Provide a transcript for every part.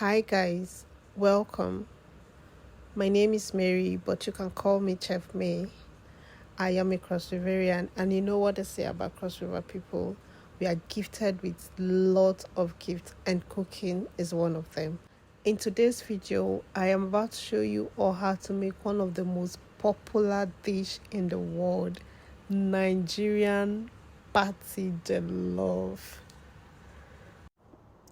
Hi guys, welcome. My name is Mary, but you can call me Chef May. I am a Cross Riverian, and you know what they say about Cross River people? We are gifted with lots of gifts, and cooking is one of them. In today's video, I am about to show you all how to make one of the most popular dish in the world, Nigerian party jollof.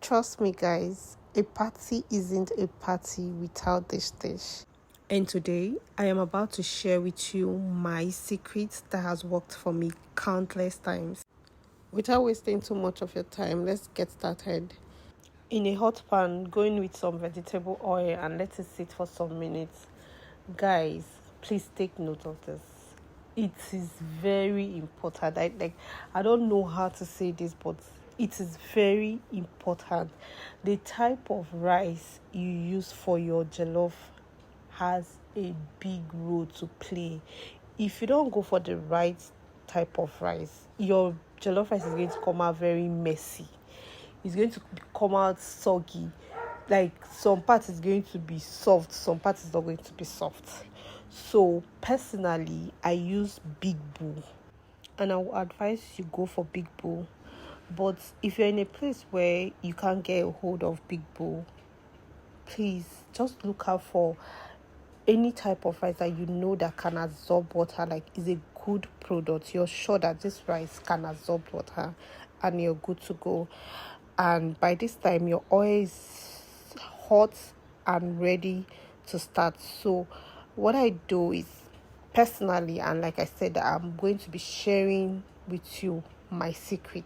Trust me guys, a party isn't a party without this dish. And today, I am about to share with you my secret that has worked for me countless times. Without wasting too much of your time, let's get started. In a hot pan, go in with some vegetable oil and let it sit for some minutes. Guys, please take note of this. It is very important. I don't know how to say this, but it is very important. The type of rice you use for your jollof has a big role to play. If you don't go for the right type of rice, your jollof rice is going to come out very messy. It's going to come out soggy. Like some parts is going to be soft, some parts is not going to be soft. So personally, I use big bowl, and I will advise you go for big bowl. But if you're in a place where you can't get a hold of big bowl, please just look out for any type of rice that you know that can absorb water, like is a good product. You're sure that this rice can absorb water and you're good to go. And by this time your oil is hot and ready to start. So what I do is, personally, and like I said, I'm going to be sharing with you my secret.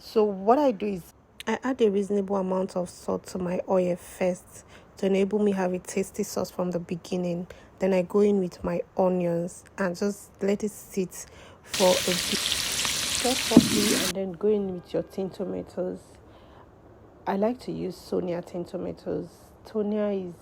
So what I do is I add a reasonable amount of salt to my oil first to enable me have a tasty sauce from the beginning. Then I go in with my onions and just let it sit for a bit. Just properly, and then go in with your tin tomatoes. I like to use Sonia tin tomatoes. Sonia is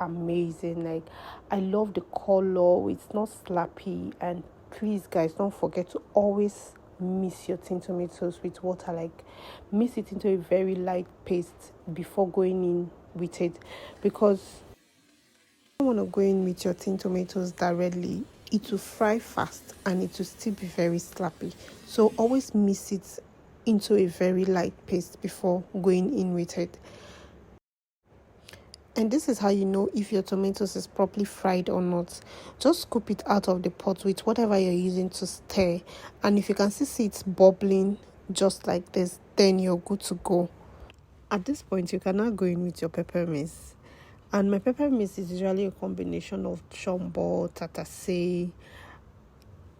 amazing. Like, I love the color. It's not slappy. And please guys, don't forget to always mix your tin tomatoes with water. Like, mix it into a very light paste before going in with it, because you don't want to go in with your tin tomatoes directly. It will fry fast and it will still be very slappy. So always mix it into a very light paste before going in with it. And this is how you know if your tomatoes is properly fried or not. Just scoop it out of the pot with whatever you're using to stir, and if you can still see it's bubbling just like this, then you're good to go. At this point, you can now go in with your pepper mix. And my pepper mix is usually a combination of shombo, tatashi.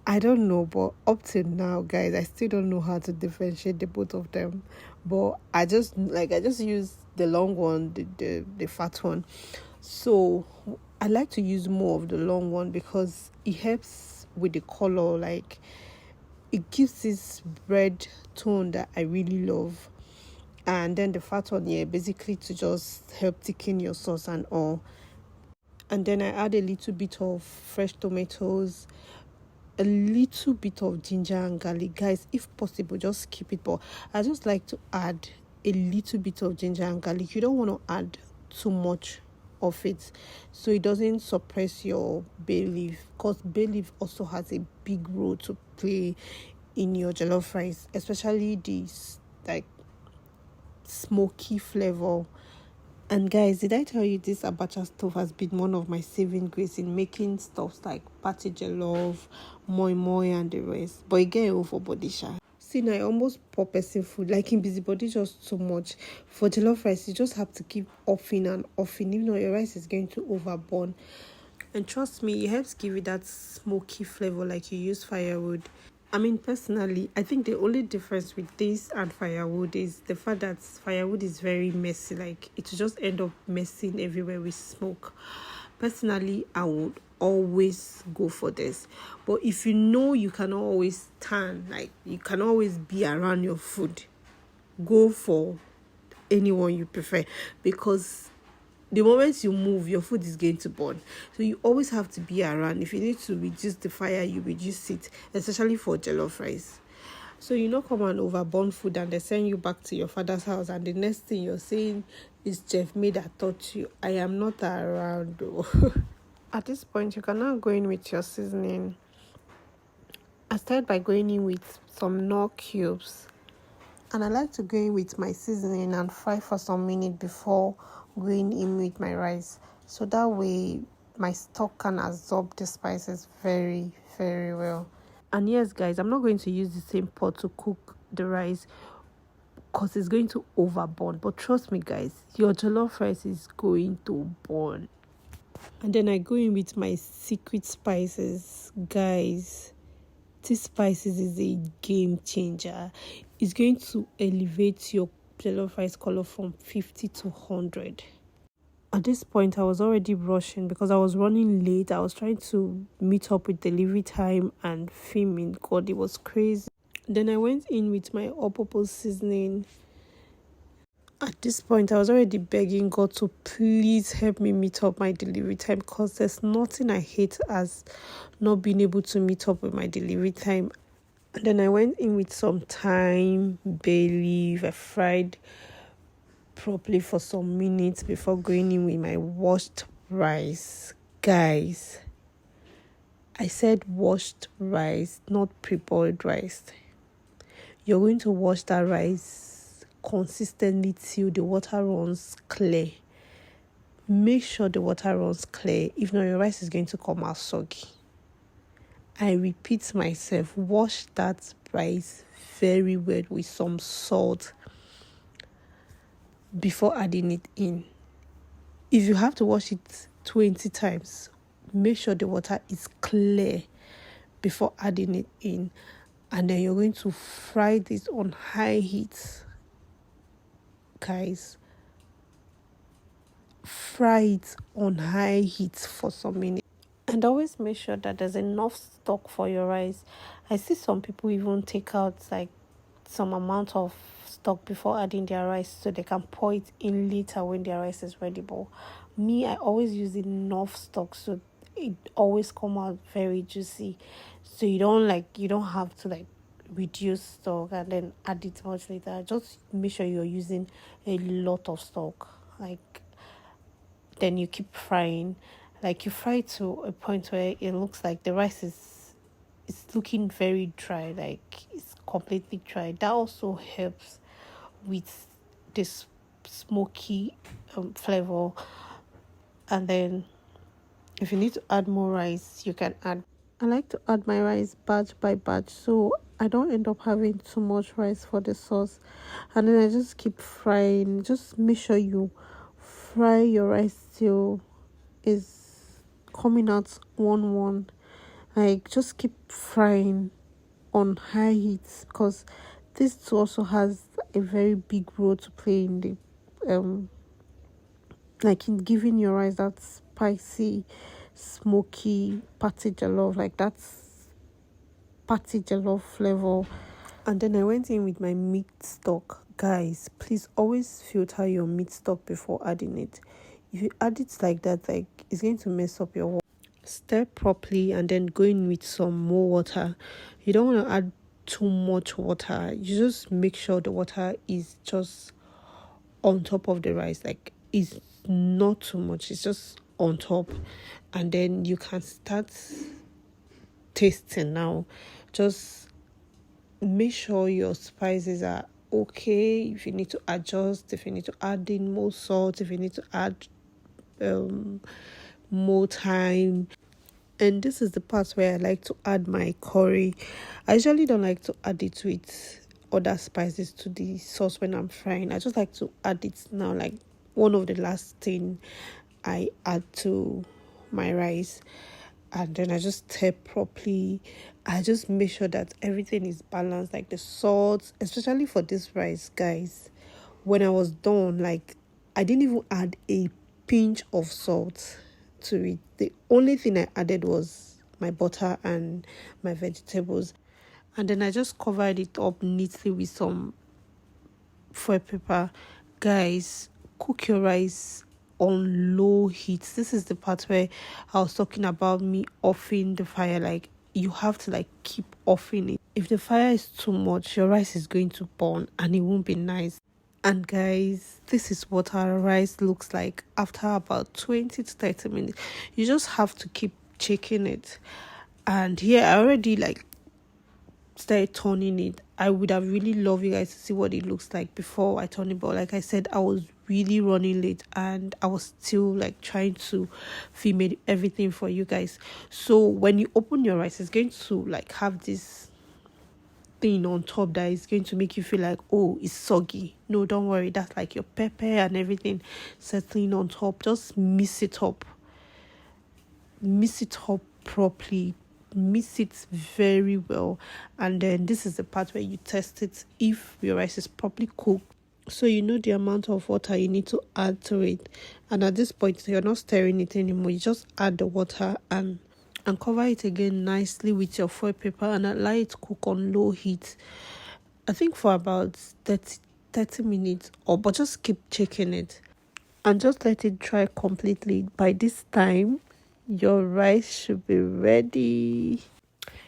I don't know, but up till now, guys, I still don't know how to differentiate the both of them. But I just use the long one, the fat one. So I like to use more of the long one because it helps with the color. Like, it gives this red tone that I really love. And then the fat one here, basically to just help thicken your sauce and all. And then I add a little bit of fresh tomatoes, a little bit of ginger and garlic. Guys, if possible, just keep it, but I just like to add a little bit of ginger and garlic. You don't want to add too much of it so it doesn't suppress your bay leaf, because bay leaf also has a big role to play in your jollof rice, especially this like smoky flavor. And guys, did I tell you this abacha stove has been one of my saving grace in making stuffs like party jollof, moi moi and the rest. But again, for body sha. See, now I almost pour person food. Like in busybody, just too much. For jollof rice, you just have to keep offing and offing. Even though your rice is going to overburn. And trust me, it helps give it that smoky flavor like you use firewood. I mean, personally, I think the only difference with this and firewood is the fact that firewood is very messy. Like, it will just end up messing everywhere with smoke. Personally, I would always go for this. But if you know you cannot always stand, like you can always be around your food, go for anyone you prefer, because the moment you move, your food is going to burn. So you always have to be around. If you need to reduce the fire, you reduce it, especially for jollof rice. So you know, come and overburn food and they send you back to your father's house, and the next thing you're saying is Jeff made that taught you. I am not around though. At this point, you can now go in with your seasoning. I started by going in with some knorr cubes, and I like to go in with my seasoning and fry for some minutes before going in with my rice, so that way my stock can absorb the spices very, very well. And yes, guys, I'm not going to use the same pot to cook the rice because it's going to overburn. But trust me, guys, your jollof rice is going to burn. And then I go in with my secret spices. Guys, this spices is a game changer. It's going to elevate your jollof rice color from 50 to 100. At this point, I was already rushing because I was running late. I was trying to meet up with delivery time and filming. God, it was crazy. Then I went in with my all-purpose seasoning. At this point, I was already begging God to please help me meet up my delivery time, because there's nothing I hate as not being able to meet up with my delivery time. And then I went in with some thyme, bay leaf. I fried properly for some minutes before going in with my washed rice. Guys, I said washed rice, not pre-boiled rice. You're going to wash that rice consistently till the water runs clear. Make sure the water runs clear. If not, your rice is going to come out soggy. I repeat myself, wash that rice very well with some salt before adding it in. If you have to wash it 20 times, make sure the water is clear before adding it in. And then you're going to fry this on high heat. Guys, fry it on high heat for some minutes. And always make sure that there's enough stock for your rice. I see some people even take out like some amount of stock before adding their rice so they can pour it in later when their rice is ready. But me, I always use enough stock so it always come out very juicy. So you don't have to like reduce stock and then add it much later. Just make sure you're using a lot of stock. Like, then you keep frying. Like, you fry to a point where it looks like the rice is looking very dry, like it's completely dry. That also helps with this smoky flavor. And then if you need to add more rice, you can add. I like to add my rice batch by batch, so I don't end up having too much rice for the sauce. And then I just keep frying. Just make sure you fry your rice till is coming out one. Like, just keep frying on high heat, because this too also has a very big role to play in the like in giving your rice that spicy, smoky patty jollof, like that's patty jollof flavor. And then I went in with my meat stock. Guys, please always filter your meat stock before adding it. If you add it like that, like, it's going to mess up your water. Stir properly and then go in with some more water. You don't want to add too much water. You just make sure the water is just on top of the rice. Like, it's not too much, it's just on top. And then you can start tasting now. Just make sure your spices are okay. If you need to adjust, if you need to add in more salt, if you need to add more thyme. And this is the part where I like to add my curry. I usually don't like to add it with other spices to the sauce when I'm frying. I just like to add it now, like one of the last thing I add to my rice. And then I just stir properly. I just make sure that everything is balanced, like the salt, especially for this rice, guys. When I was done, like, I didn't even add a pinch of salt to it. The only thing I added was my butter and my vegetables. And then I just covered it up neatly with some foil paper. Guys, cook your rice on low heat. This is the part where I was talking about me offing the fire. Like, you have to like keep offing it. If the fire is too much, your rice is going to burn and it won't be nice. And guys, this is what our rice looks like after about 20 to 30 minutes. You just have to keep checking it. And here I already like started turning it. I would have really loved you guys to see what it looks like before I turn it, but like I said, I was really running late and I was still like trying to film everything for you guys. So when you open your rice, it's going to like have this thing on top that is going to make you feel like, oh, it's soggy. No, don't worry, that's like your pepper and everything settling on top. Just mix it up properly, mix it very well, and then this is the part where you test it if your rice is properly cooked, so you know the amount of water you need to add to it. And at this point, you're not stirring it anymore. You just add the water and cover it again nicely with your foil paper and allow it to cook on low heat, I think for about 30 minutes, or but just keep checking it and just let it dry completely. By this time, your rice should be ready.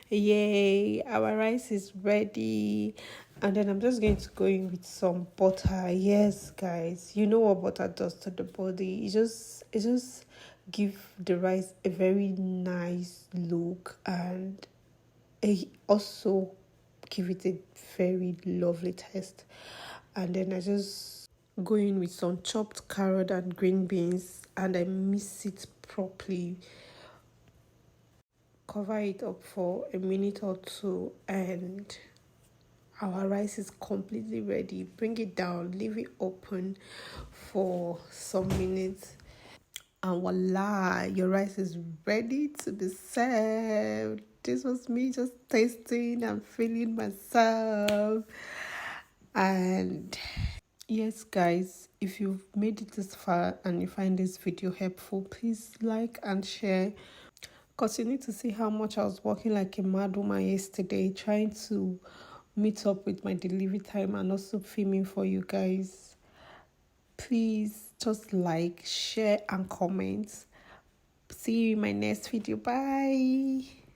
Yay, our rice is ready. And then I'm just going to go in with some butter. Yes, guys, you know what butter does to the body. It just give the rice a very nice look, and it also give it a very lovely taste. And then I just go in with some chopped carrot and green beans and I mix it properly. Cover it up for a minute or two and our rice is completely ready. Bring it down, leave it open for some minutes, and voila, your rice is ready to be served. This was me just tasting and feeling myself. And yes, guys, if you've made it this far and you find this video helpful, please like and share, because you need to see how much I was working like a mad woman yesterday trying to meet up with my delivery time and also filming for you guys. Please just like, share and comment. See you in my next video. Bye.